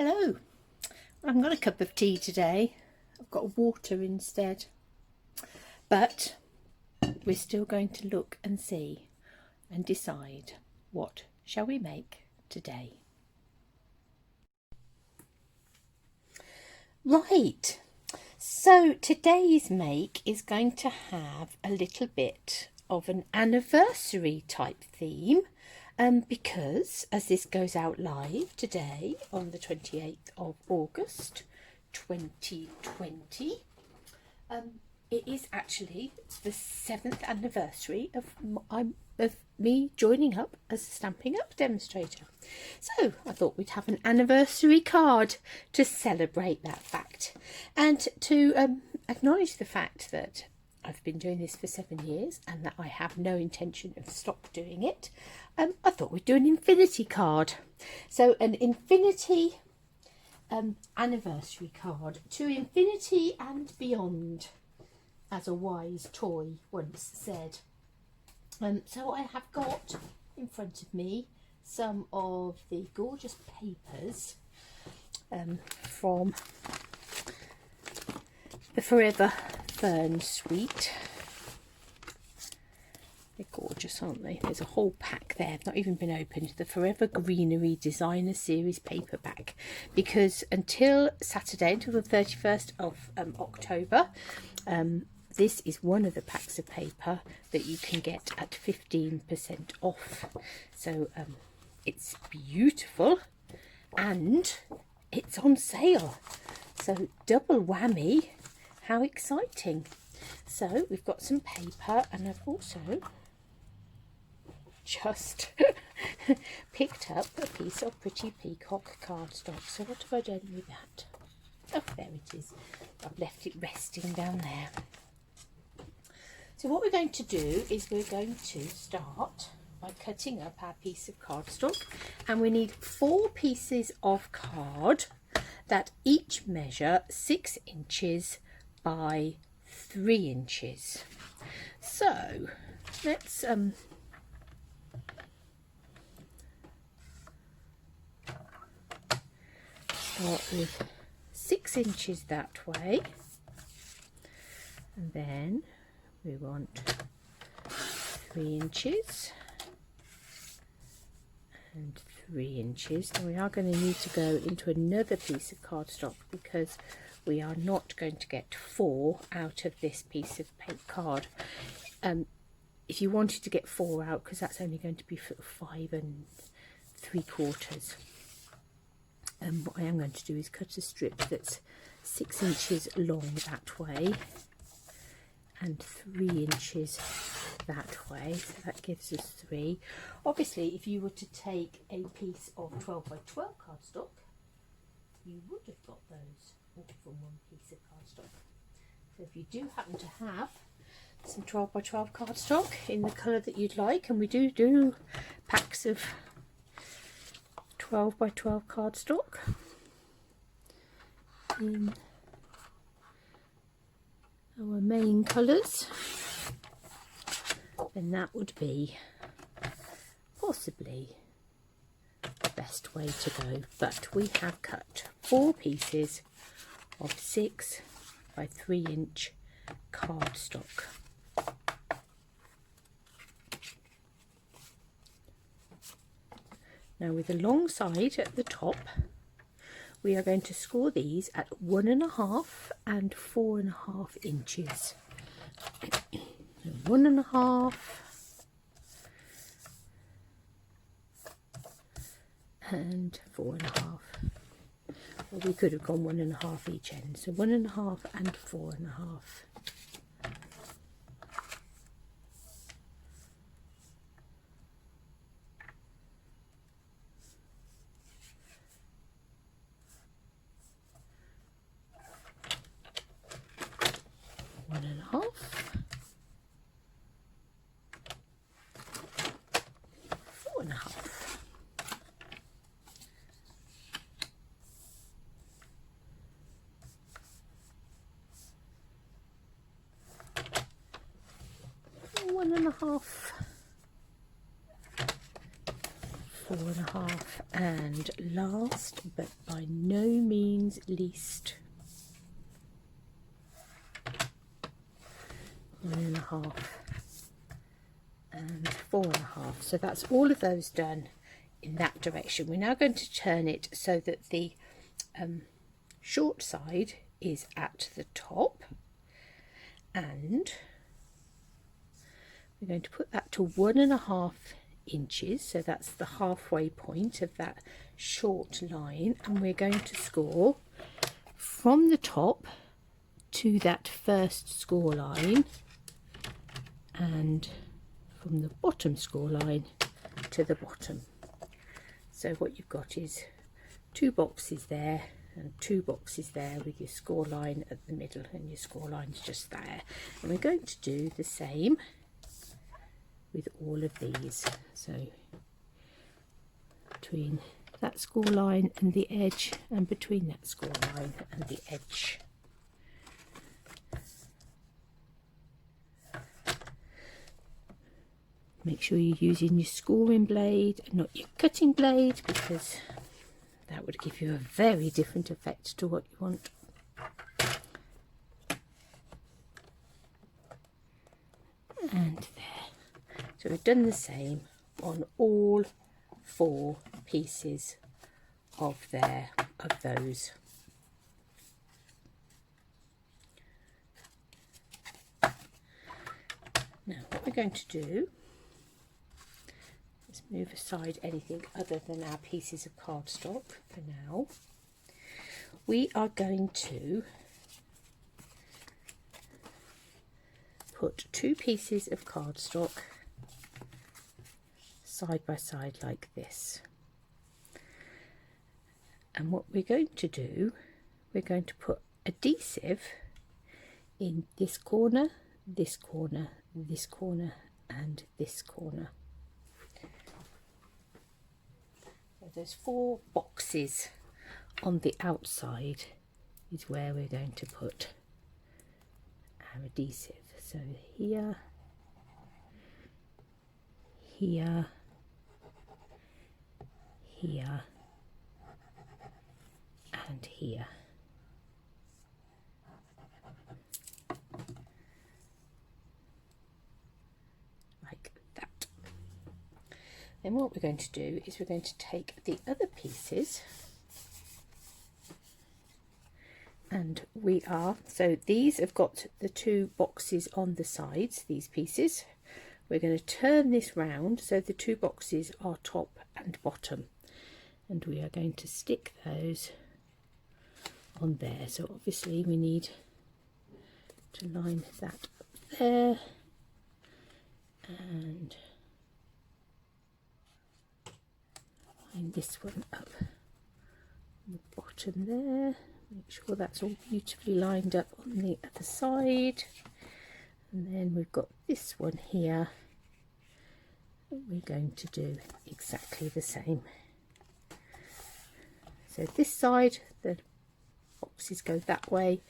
Hello, I've got a cup of tea today. I've got water instead, but we're still going to look and see and decide what shall we make today. Right, so today's make is going to have a little bit of an anniversary type theme. Because as this goes out live today on the 28th of August 2020, it is actually the 7th anniversary of me joining up as a Stampin' Up demonstrator. So I thought we'd have an anniversary card to celebrate that fact and to acknowledge the fact that I've been doing this for 7 years and that I have no intention of stop doing it. I thought we'd do an infinity card. So an infinity anniversary card, to infinity and beyond, as a wise toy once said. So I have got in front of me some of the gorgeous papers from the Forever Fern suite. They're gorgeous, aren't they? There's a whole pack there, not even been opened. The Forever Greenery Designer Series paperback, because until Saturday, until the 31st of October, this is one of the packs of paper that you can get at 15% off. So it's beautiful and it's on sale. So double whammy. How exciting. So we've got some paper, and I've also just picked up a piece of pretty peacock cardstock. So what have I done with that? Oh, there it is. I've left it resting down there. So what we're going to do is we're going to start by cutting up our piece of cardstock, and we need 4 pieces of card that each measure 6 inches by 3 inches. So let's start with 6 inches that way, and then we want 3 inches and 3 inches, and we are going to need to go into another piece of cardstock because we are not going to get 4 out of this piece of paper card. If you wanted to get 4 out, because that's only going to be 5 3/4. What I am going to do is cut a strip that's 6 inches long that way and 3 inches that way, so that gives us 3. Obviously, if you were to take a piece of 12 by 12 cardstock, you would have got those all from one piece of cardstock. So if you do happen to have some 12 by 12 cardstock in the colour that you'd like, and we do packs of 12 by 12 cardstock in our main colours, then that would be possibly the best way to go. But we have cut 4 pieces of 6 by 3 inch cardstock. Now with the long side at the top, we are going to score these at 1.5 and 4.5 inches. 1.5 and 4.5. Well, we could have gone 1.5 each end, so 1.5 and 4.5. 4.5, and last but by no means least, 1.5 and 4.5. So that's all of those done in that direction. We're now going to turn it so that the short side is at the top, and we're going to put that to 1.5 inches, so that's the halfway point of that short line, and we're going to score from the top to that first score line and from the bottom score line to the bottom. So what you've got is 2 boxes there and 2 boxes there with your score line at the middle, and your score line's just there. And we're going to do the same with all of these. So between that score line and the edge, and between that score line and the edge. Make sure you're using your scoring blade and not your cutting blade, because that would give you a very different effect to what you want. And there. So we've done the same on all 4 pieces of those. Now what we're going to do, let's move aside anything other than our pieces of cardstock for now. We are going to put 2 pieces of cardstock side by side like this. And what we're going to do, we're going to put adhesive in this corner, this corner, this corner and this corner. So there's 4 boxes on the outside is where we're going to put our adhesive. So here, here, here and here. Like that. Then what we're going to do is we're going to take the other pieces, and so these have got the 2 boxes on the sides, these pieces. We're going to turn this round so the 2 boxes are top and bottom, and we are going to stick those on there. So obviously we need to line that up there and line this one up on the bottom there. Make sure that's all beautifully lined up on the other side. And then we've got this one here. We're going to do exactly the same. So this side, the boxes go that way.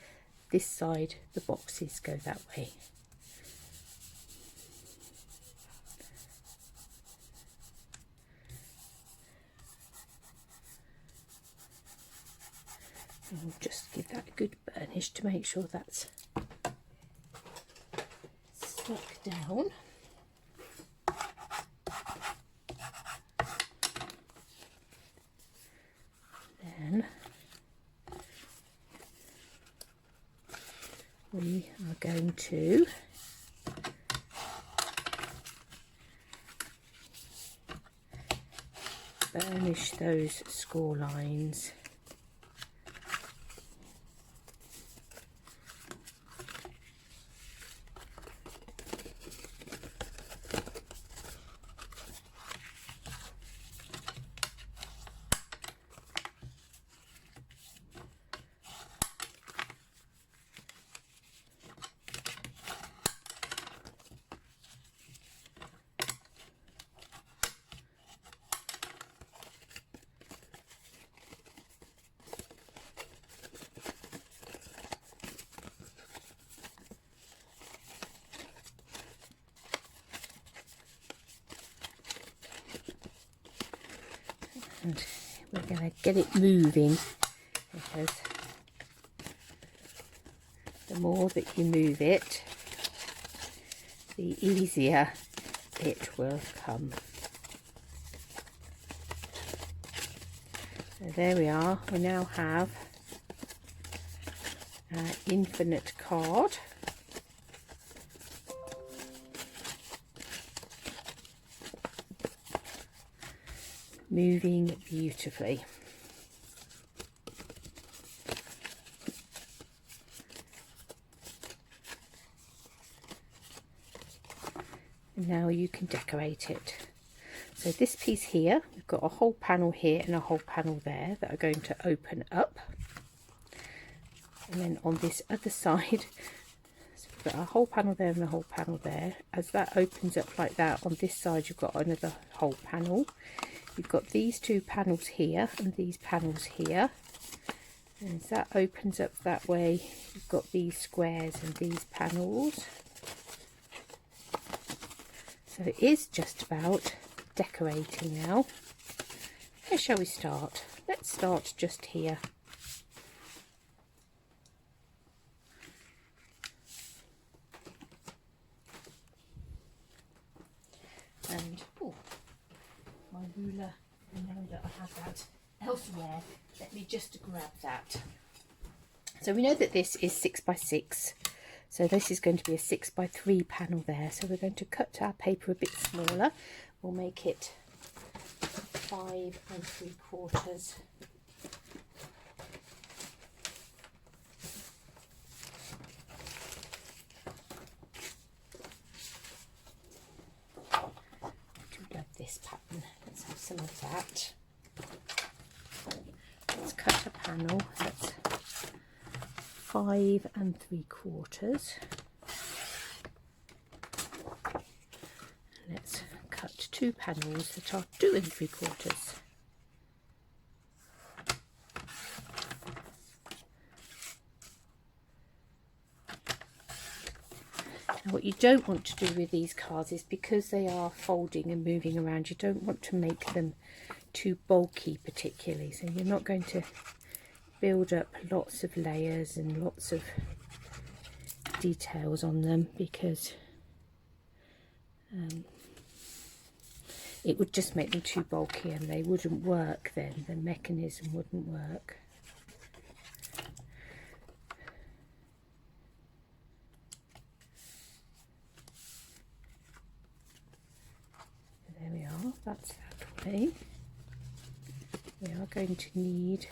This side, the boxes go that way. And we'll just give that a good burnish to make sure that's stuck down. Then we are going to burnish those score lines. And we're going to get it moving, because the more that you move it, the easier it will come. So there we are. We now have our infinite card. Moving beautifully. And now you can decorate it. So this piece here, we've got a whole panel here and a whole panel there that are going to open up. And then on this other side, so we've got a whole panel there and a whole panel there. As that opens up like that, on this side you've got another whole panel. You've got these two panels here and these panels here. And as that opens up that way, you've got these squares and these panels. So it is just about decorating now. Where shall we start? Let's start just here. And oh, my ruler, I know that I have that elsewhere. Let me just grab that. So we know that this is 6 by 6. So this is going to be a 6 by 3 panel there. So we're going to cut our paper a bit smaller. We'll make it 5 3/4. I love this pattern. Let's have some of that. Let's cut a panel that's 5 3/4. Let's cut 2 panels that are 2 3/4. Now what you don't want to do with these cards is, because they are folding and moving around, you don't want to make them too bulky particularly. So you're not going to build up lots of layers and lots of details on them, because it would just make them too bulky and they wouldn't work then. The mechanism wouldn't work. There we are, that's that way. We are going to need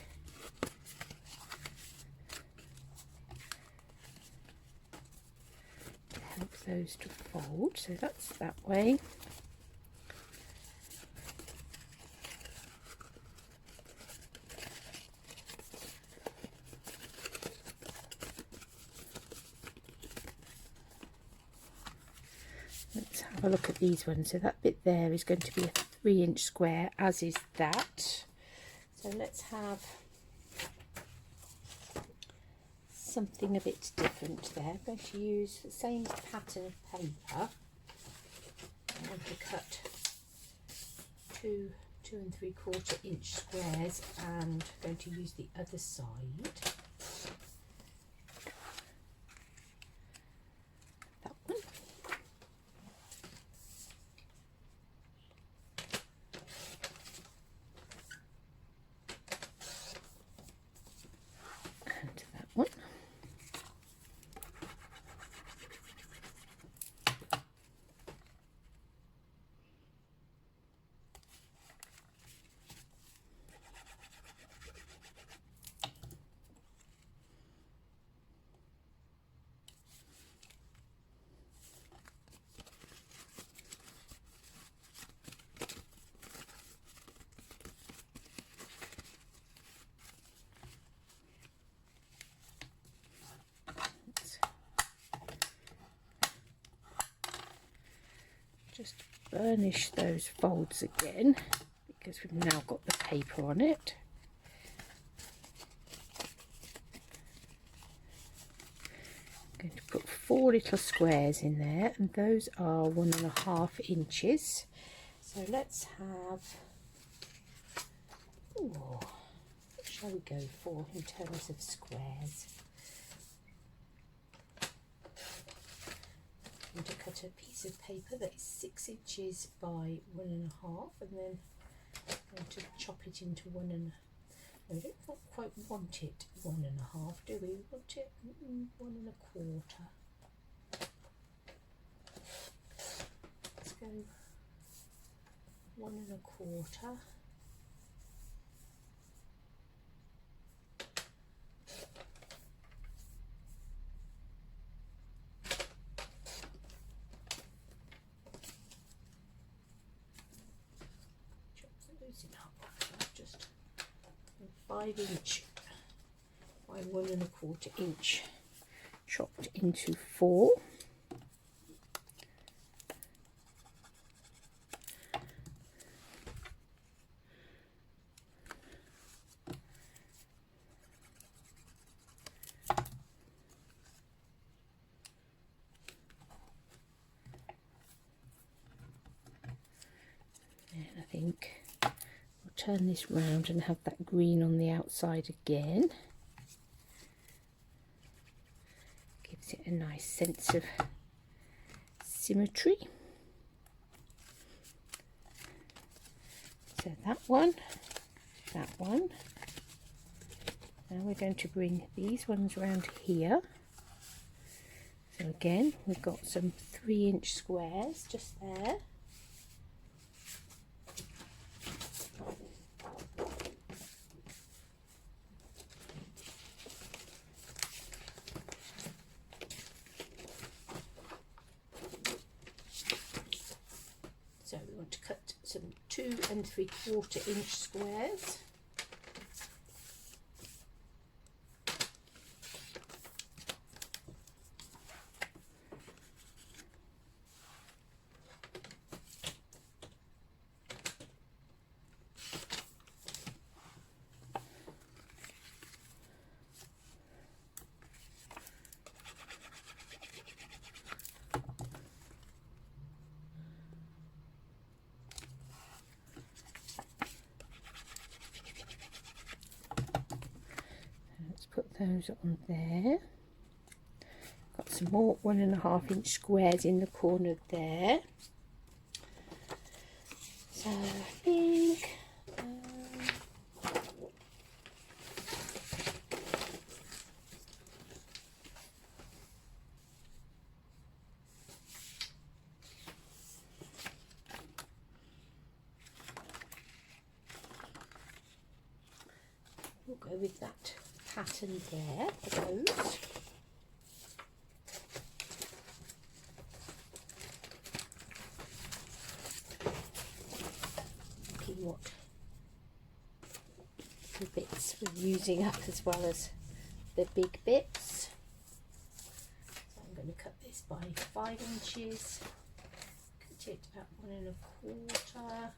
to help those to fold, so that's that way. Let's have a look at these ones. So that bit there is going to be a 3-inch square, as is that. So let's have something a bit different there. I'm going to use the same pattern of paper. I'm going to cut 2 3/4 inch squares, and I'm going to use the other side. That one. And that one. Just burnish those folds again, because we've now got the paper on it. I'm going to put 4 little squares in there, and those are 1.5 inches. So let's have Ooh, what shall we go for in terms of squares? I'm going to cut a piece of paper that is 6 inches by 1.5, and then I'm going to chop it into 1.5. We don't quite want it 1.5, do we? We want it 1.25. Let's go 1.25. Just 5 inch by 1.25 inch chopped into 4. And I think I'll turn this round and have that green on the outside again. Gives it a nice sense of symmetry. So that one. Now we're going to bring these ones around here. So again, we've got some 3-inch squares just there. So we want to cut some 2 3/4 inch squares. Put those on there. Got some more 1.5 inch squares in the corner there. So I think we'll go with that pattern there for those. Looking what the bits we're using up as well as the big bits. So I'm going to cut this by 5 inches, cut it at 1.25.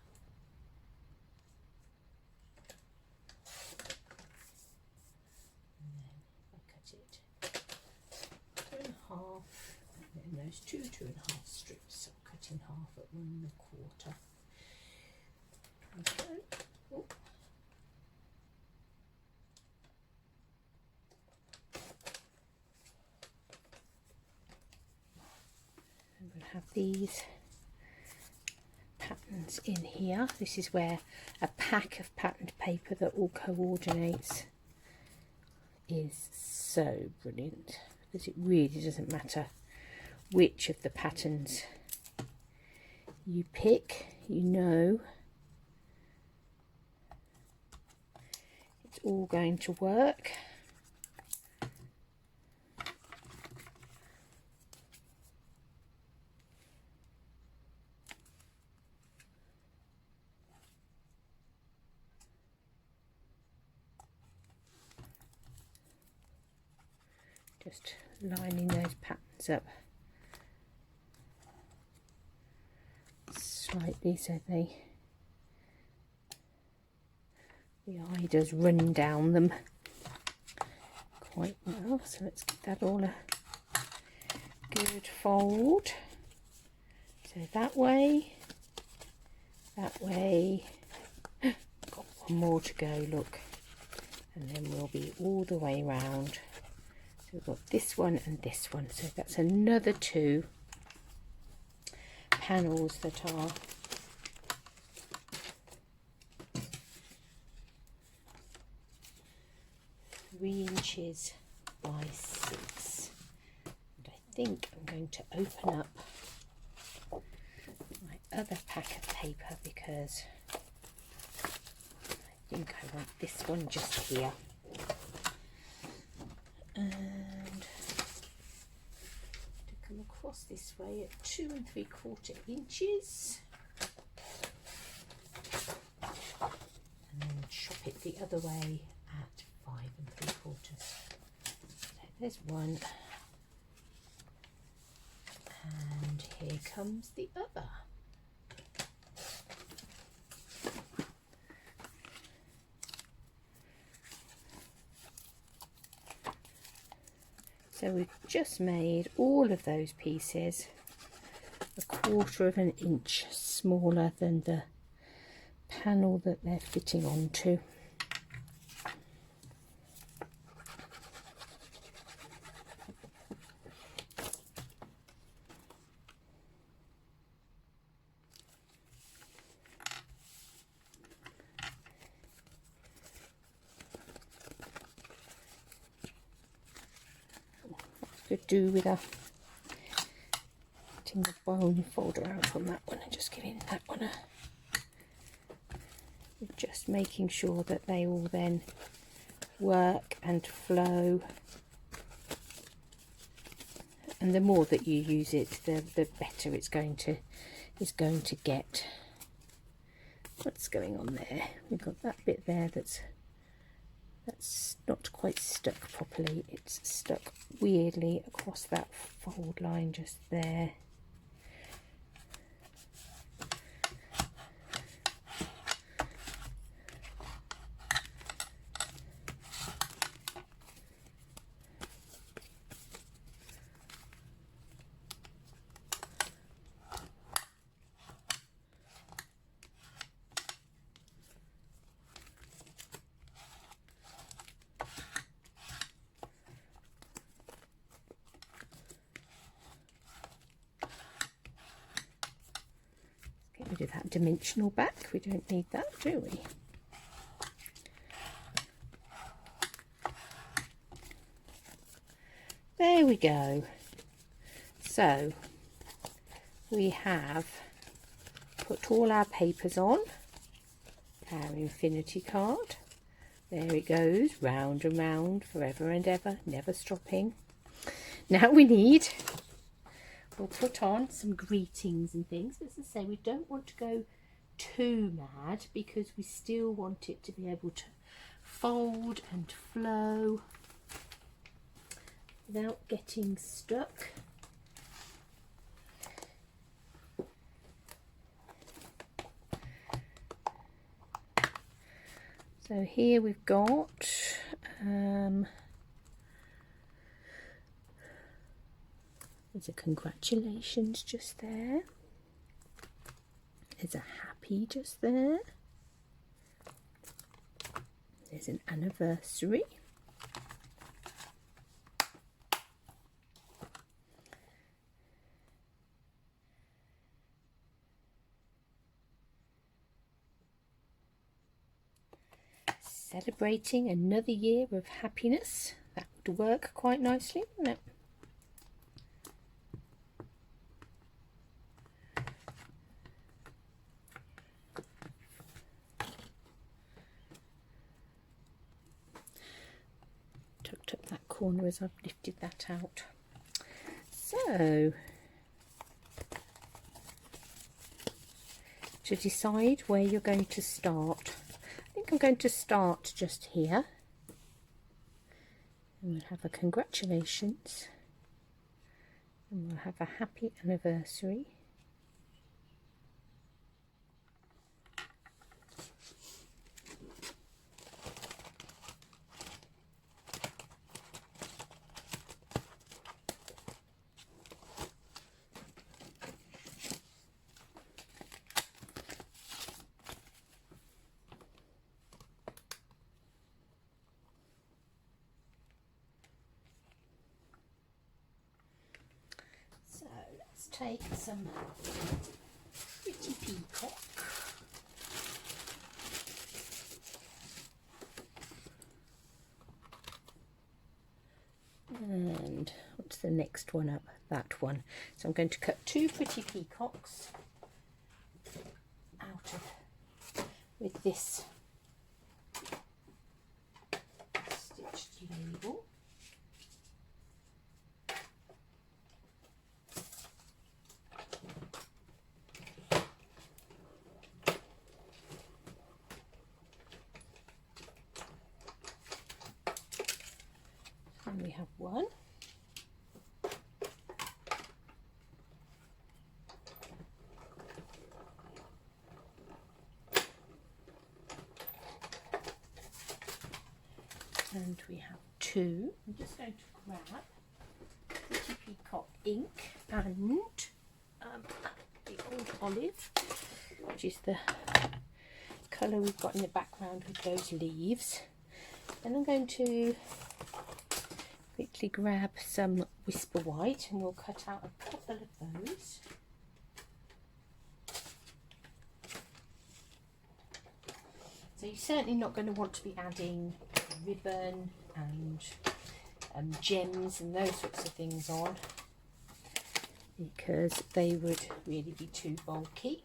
And then those 2.5 strips I'll cut in half at 1.25. Okay. Oh. I'm going to have these patterns in here. This is where a pack of patterned paper that all coordinates is so brilliant, because it really doesn't matter which of the patterns you pick, you know it's all going to work. Just lining those patterns up slightly so the eye does run down them quite well. So let's give that all a good fold. So that way, got one more to go, look, and then we'll be all the way round. So we've got this one and this one, so that's another 2 panels that are £3" by 6. And I think I'm going to open up my other pack of paper because I think I want this one just here. And to come across this way at 2 3/4 inches. And then chop it the other way at 5 3/4. So there's one. And here comes the other. So we've just made all of those pieces 1/4 inch smaller than the panel that they're fitting onto. Could do with getting the bone folder out on that one and just giving that one just making sure that they all then work and flow, and the more that you use it, the better it's going to get. What's going on there? We've got that bit there that's not quite stuck properly. It's stuck weirdly across that fold line just there. Rid of that dimensional back. We don't need that, do we? There we go. So we have put all our papers on our infinity card. There it goes, round and round, forever and ever, never stopping. Now we'll put on some greetings and things. As I say, we don't want to go too mad because we still want it to be able to fold and flow without getting stuck. So here we've got there's a congratulations just there. There's a happy just there. There's an anniversary. Celebrating another year of happiness. That would work quite nicely, wouldn't it? Tucked up that corner as I've lifted that out. So, to decide where you're going to start, I think I'm going to start just here, and we'll have a congratulations, and we'll have a happy anniversary. take some pretty peacock. And what's the next one up? That one. So I'm going to cut 2 pretty peacocks out of with this stitched label. And we have one. And we have 2. I'm just going to grab Pretty Peacock ink and the old olive, which is the colour we've got in the background with those leaves. Then I'm going to quickly grab some Whisper White and we'll cut out a couple of those. So you're certainly not going to want to be adding ribbon and gems and those sorts of things on, because they would really be too bulky.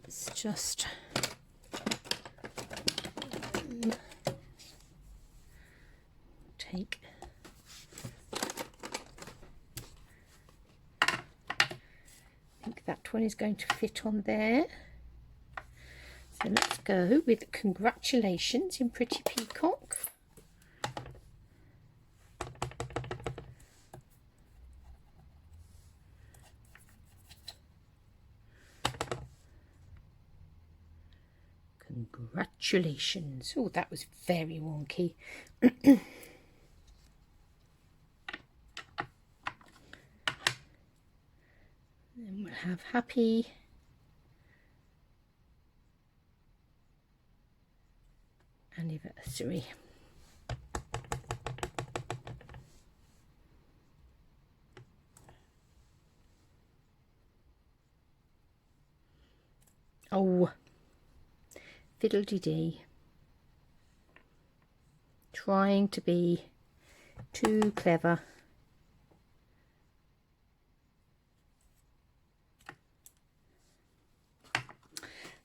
It's just take I think that one is going to fit on there. So let's go with Congratulations in Pretty Peacock. Congratulations. Oh, that was very wonky. Then we'll have Happy Anniversary. Oh, fiddle-dee-dee. Trying to be too clever.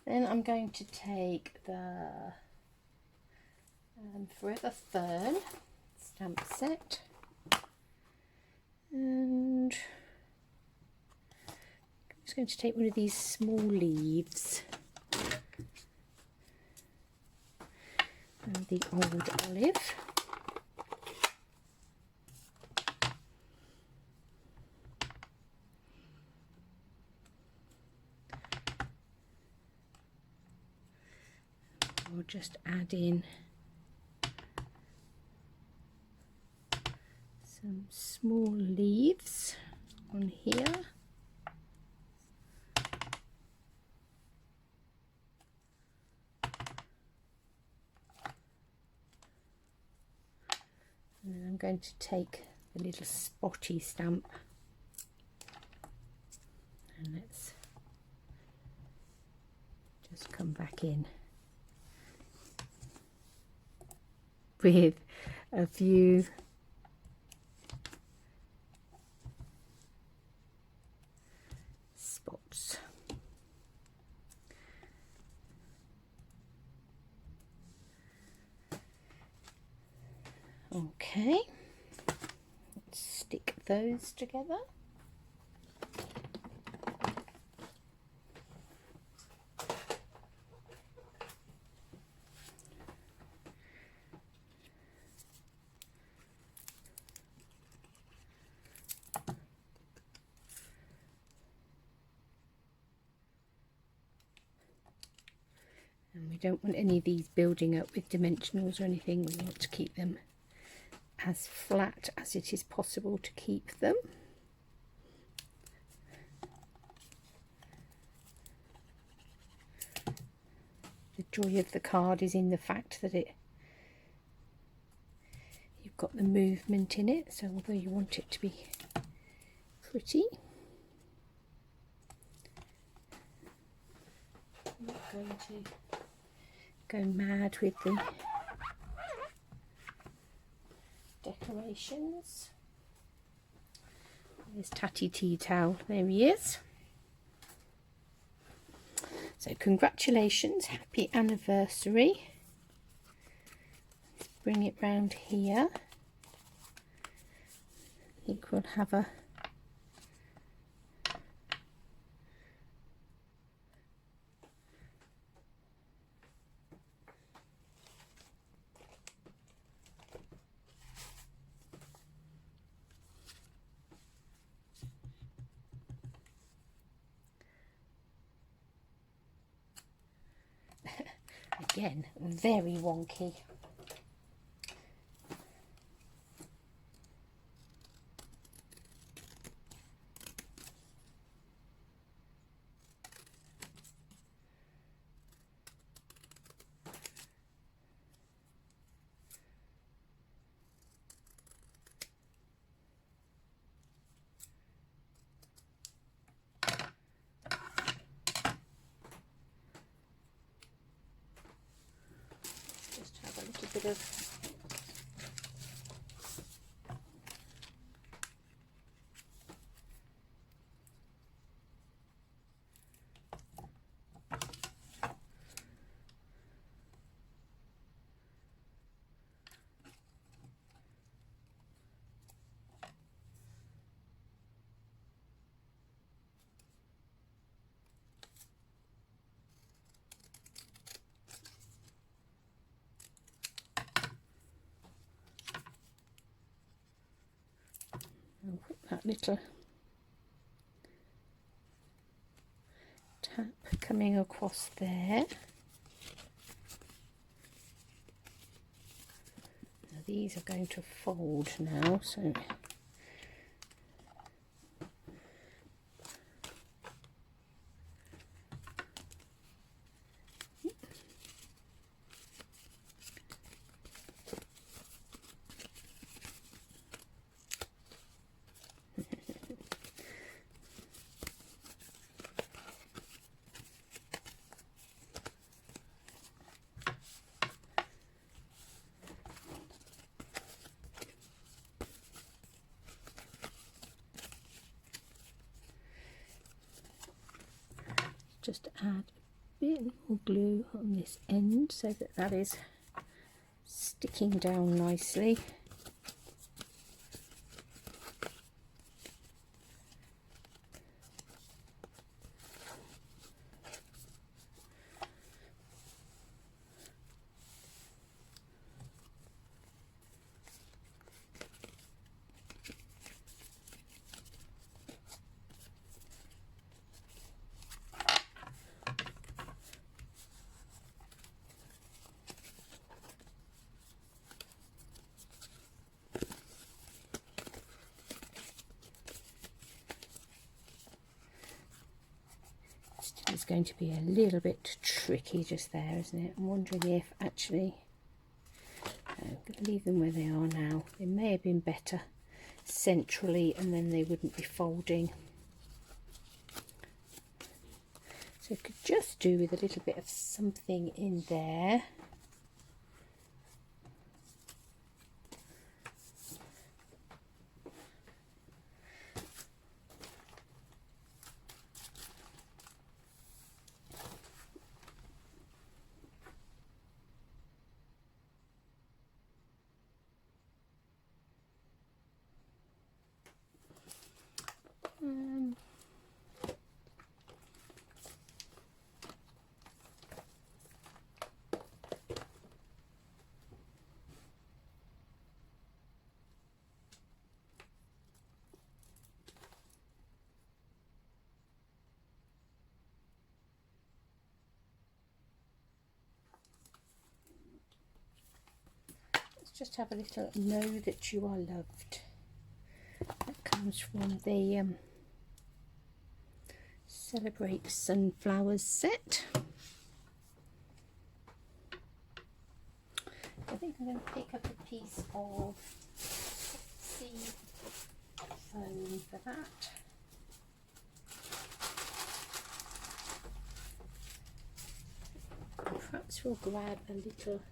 Then I'm going to take the Forever Fern stamp set, and I'm just going to take one of these small leaves and the old olive. We'll just add in some small leaves on here. And then I'm going to take the little spotty stamp and let's just come back in with a few spots. Okay, let's stick those together. And we don't want any of these building up with dimensionals or anything. We want to keep them as flat as it is possible to keep them. The joy of the card is in the fact that you've got the movement in it, so although you want it to be pretty, I'm not going to go mad with the decorations. There's Tatty Tea Towel, there he is. So congratulations, happy anniversary. Let's bring it round here. I think we'll have a again, very wonky. Just have a little bit of put that little tap coming across there. Now these are going to fold now, so just add a bit more glue on this end so that that is sticking down nicely. It's going to be a little bit tricky just there, isn't it? I'm wondering if actually I'm going to leave them where they are now. They may have been better centrally and then they wouldn't be folding. So I could just do with a little bit of something in there. just have a little know that you are loved. That comes from the Celebrate Sunflowers set. I think I'm going to pick up a piece of sea foam for that. Perhaps we'll grab a little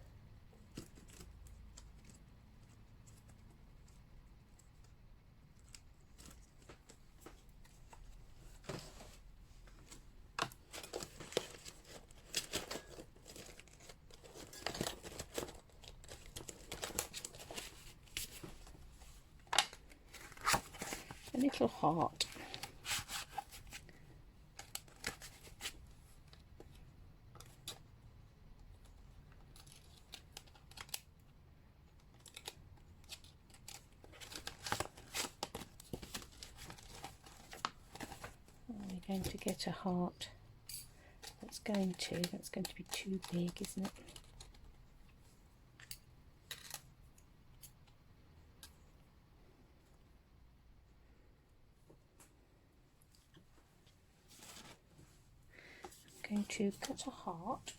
heart. We're going to get a heart that's going to be too big, isn't it? Going to cut a heart,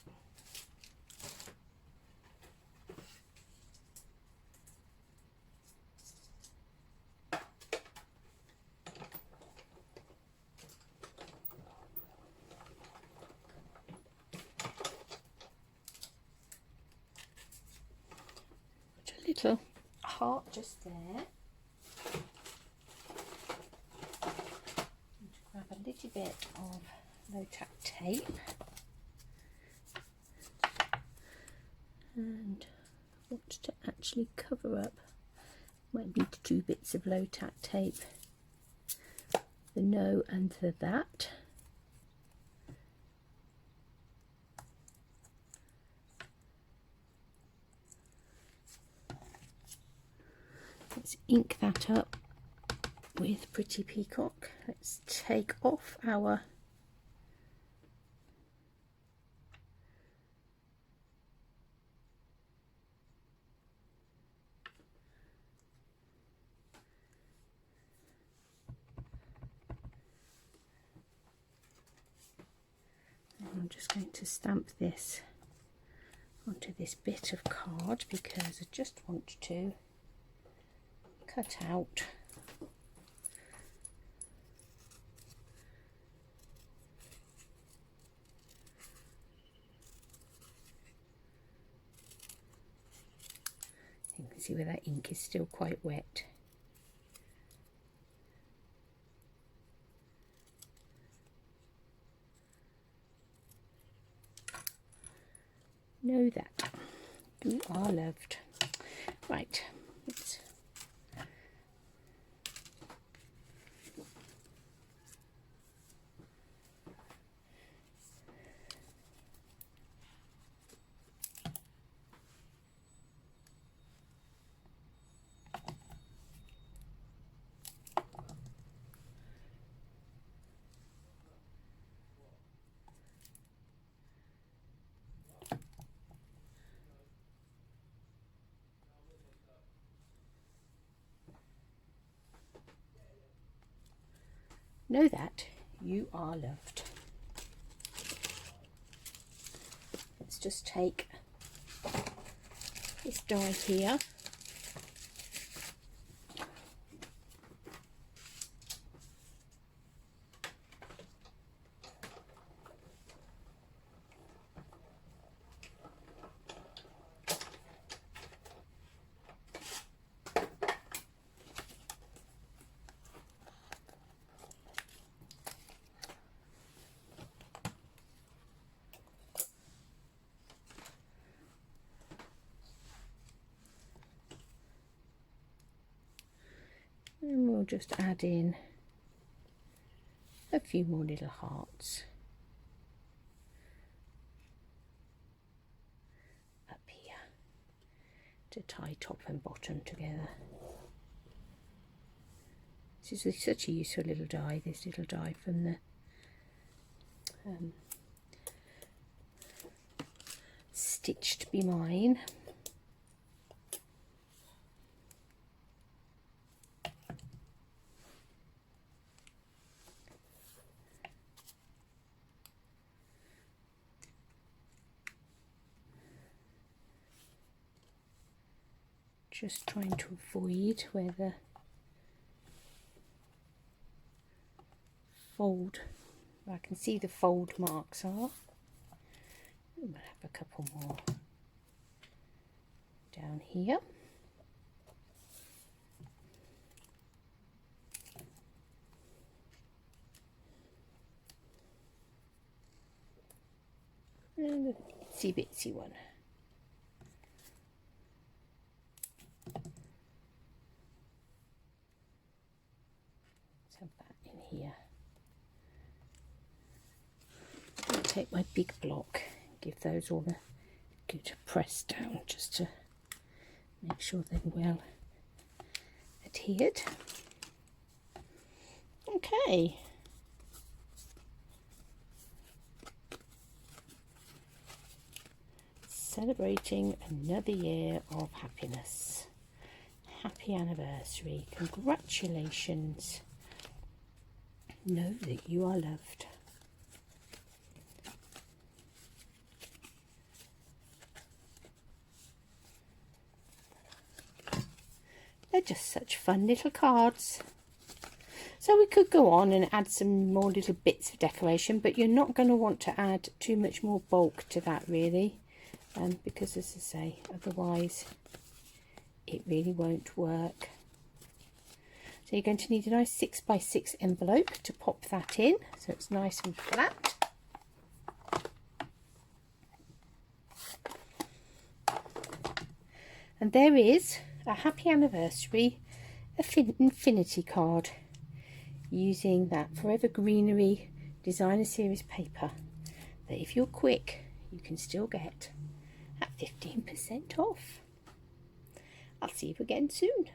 put a little heart just there, and grab a little bit of low-tack tape and want to actually cover up, might need 2 bits of low-tack tape, the no and the that. Let's ink that up with Pretty Peacock. Let's take off our I'm just going to stamp this onto this bit of card because I just want to cut out you can see where that ink is still quite wet. Know that you are loved. Right, let's know that you are loved. Let's just take this die here . And we'll just add in a few more little hearts up here to tie top and bottom together. This is such a useful little die, this little die from the Stitched Be Mine. just trying to avoid where the fold, I can see the fold marks are. We'll have a couple more down here. And a itsy bitsy one. Let's have that in here. I'll take my big block, give those all a good press down just to make sure they're well adhered. Okay. Celebrating another year of happiness. Happy anniversary. Congratulations. Know that you are loved. They're just such fun little cards. So we could go on and add some more little bits of decoration, but you're not going to want to add too much more bulk to that really, because as I say, otherwise it really won't work. So you're going to need a nice 6x6 envelope to pop that in, so it's nice and flat. And there is a happy anniversary infinity card using that Forever Greenery Designer Series paper that if you're quick you can still get at 15% off. I'll see you again soon.